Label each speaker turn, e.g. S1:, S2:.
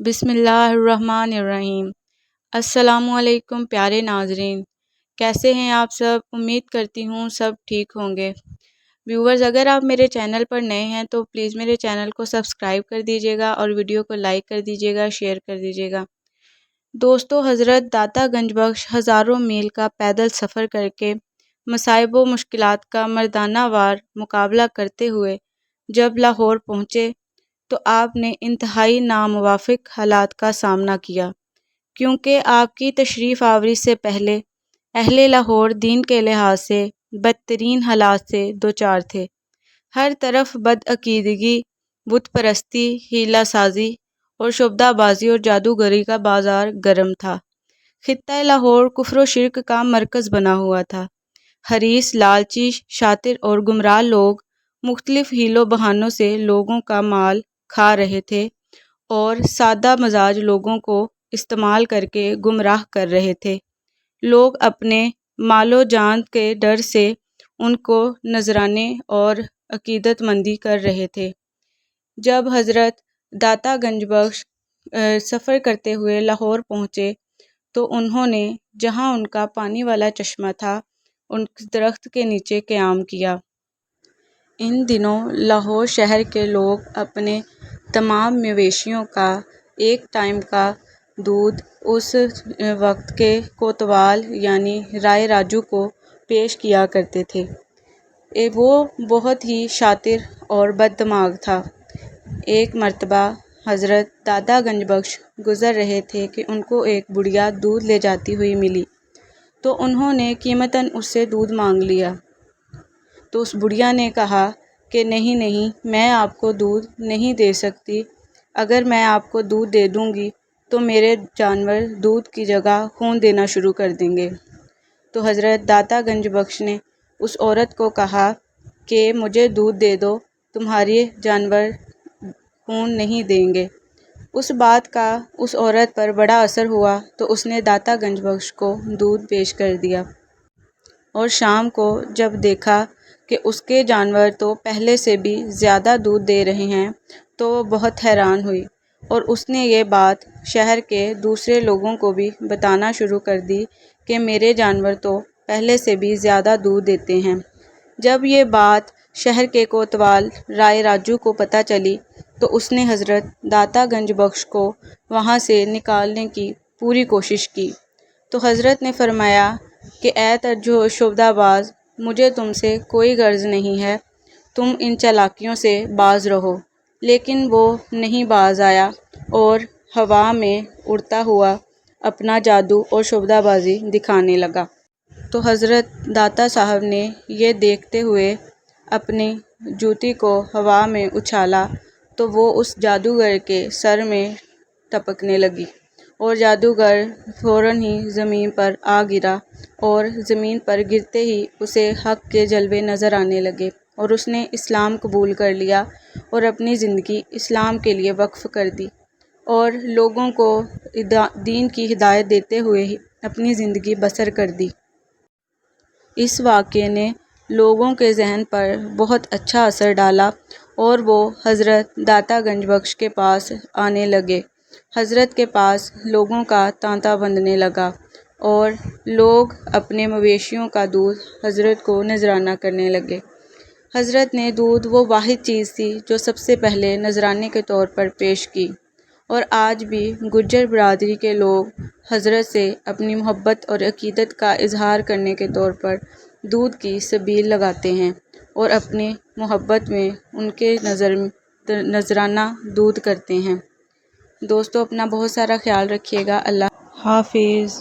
S1: بسم اللہ الرحمن الرحیم۔ السلام علیکم پیارے ناظرین، کیسے ہیں آپ سب؟ امید کرتی ہوں سب ٹھیک ہوں گے۔ ویورز، اگر آپ میرے چینل پر نئے ہیں تو پلیز میرے چینل کو سبسکرائب کر دیجیے گا اور ویڈیو کو لائک کر دیجیے گا، شیئر کر دیجیے گا۔ دوستو، حضرت داتا گنج بخش ہزاروں میل کا پیدل سفر کر کے مصائب و مشکلات کا مردانہ وار مقابلہ کرتے ہوئے جب لاہور پہنچے تو آپ نے انتہائی ناموافق حالات کا سامنا کیا، کیونکہ آپ کی تشریف آوری سے پہلے اہل لاہور دین کے لحاظ سے بدترین حالات سے دوچار تھے۔ ہر طرف بدعقیدگی، بت پرستی، ہیلہ سازی اور شعبدہ بازی اور جادوگری کا بازار گرم تھا۔ خطہ لاہور کفر و شرک کا مرکز بنا ہوا تھا۔ حریص، لالچی، شاطر اور گمراہ لوگ مختلف حیل و بہانوں سے لوگوں کا مال کھا رہے تھے اور سادہ مزاج لوگوں کو استعمال کر کے گمراہ کر رہے تھے۔ لوگ اپنے مال و جان کے ڈر سے ان کو نذرانے اور عقیدت مندی کر رہے تھے۔ جب حضرت داتا گنج بخش سفر کرتے ہوئے لاہور پہنچے تو انہوں نے جہاں ان کا پانی والا چشمہ تھا ان درخت کے نیچے قیام کیا۔ ان دنوں لاہور شہر کے لوگ اپنے تمام مویشیوں کا ایک ٹائم کا دودھ اس وقت کے کوتوال یعنی رائے راجو کو پیش کیا کرتے تھے۔ وہ بہت ہی شاطر اور بد دماغ تھا۔ ایک مرتبہ حضرت داتا گنج بخش گزر رہے تھے کہ ان کو ایک بڑھیا دودھ لے جاتی ہوئی ملی، تو انہوں نے قیمتاً اس سے دودھ مانگ لیا۔ تو اس بڑھیا نے کہا کہ نہیں، میں آپ کو دودھ نہیں دے سکتی۔ اگر میں آپ کو دودھ دے دوں گی تو میرے جانور دودھ کی جگہ خون دینا شروع کر دیں گے۔ تو حضرت داتا گنج بخش نے اس عورت کو کہا کہ مجھے دودھ دے دو، تمہارے جانور خون نہیں دیں گے۔ اس بات کا اس عورت پر بڑا اثر ہوا تو اس نے داتا گنج بخش کو دودھ پیش کر دیا، اور شام کو جب دیکھا کہ اس کے جانور تو پہلے سے بھی زیادہ دودھ دے رہے ہیں تو وہ بہت حیران ہوئی، اور اس نے یہ بات شہر کے دوسرے لوگوں کو بھی بتانا شروع کر دی کہ میرے جانور تو پہلے سے بھی زیادہ دودھ دیتے ہیں۔ جب یہ بات شہر کے کوتوال رائے راجو کو پتہ چلی تو اس نے حضرت داتا گنج بخش کو وہاں سے نکالنے کی پوری کوشش کی۔ تو حضرت نے فرمایا کہ اے شعبدہ باز، مجھے تم سے کوئی غرض نہیں ہے، تم ان چالاکیوں سے باز رہو۔ لیکن وہ نہیں باز آیا اور ہوا میں اڑتا ہوا اپنا جادو اور شعبدہ بازی دکھانے لگا۔ تو حضرت داتا صاحب نے یہ دیکھتے ہوئے اپنی جوتی کو ہوا میں اچھالا تو وہ اس جادوگر کے سر میں ٹپکنے لگی، اور جادوگر فوراً ہی زمین پر آ گرا، اور زمین پر گرتے ہی اسے حق کے جلوے نظر آنے لگے، اور اس نے اسلام قبول کر لیا اور اپنی زندگی اسلام کے لیے وقف کر دی، اور لوگوں کو دین کی ہدایت دیتے ہوئے اپنی زندگی بسر کر دی۔ اس واقعے نے لوگوں کے ذہن پر بہت اچھا اثر ڈالا اور وہ حضرت داتا گنج بخش کے پاس آنے لگے۔ حضرت کے پاس لوگوں کا تانتا بندھنے لگا، اور لوگ اپنے مویشیوں کا دودھ حضرت کو نذرانہ کرنے لگے۔ حضرت نے دودھ وہ واحد چیز تھی جو سب سے پہلے نذرانے کے طور پر پیش کی، اور آج بھی گجر برادری کے لوگ حضرت سے اپنی محبت اور عقیدت کا اظہار کرنے کے طور پر دودھ کی سبیل لگاتے ہیں، اور اپنی محبت میں ان کے نذرانہ دودھ کرتے ہیں۔ دوستو، اپنا بہت سارا خیال رکھیے گا۔ اللہ حافظ۔